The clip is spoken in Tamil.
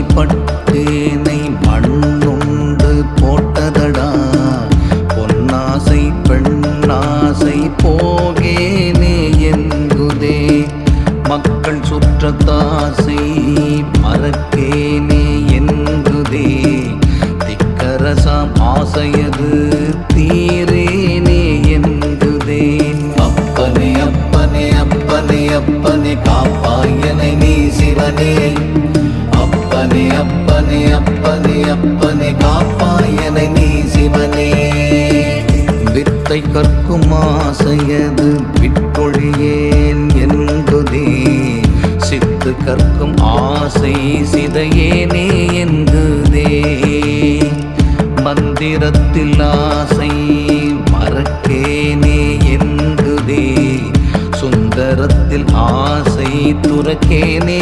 ஆசைப்பட்டேனை மண்ணுண்டு போட்டதடா பொன்னாசை பெண்ணாசை போகேனே என்குதே மக்கள் சுற்றத்தாசை மறக்கேனே என்குதே திக்கரசாம் ஆசையது தீரேனே என்குதே அப்பனே அப்பனே அப்பனே அப்பனே காப்பாயனை நீ சிவனே அப்பனே அப்பனே அப்பனே அப்பனே காப்பாயனை நீ சிவனே வித்தை கற்கும் ஆசையது விட்டொழியேன் என்பதே சித்து கற்கும் ஆசை சிதையேனே என்பதே மந்திரத்தில் ஆசை மறக்கேனே என்பதே சுந்தரத்தில் ஆசை துறக்கேனே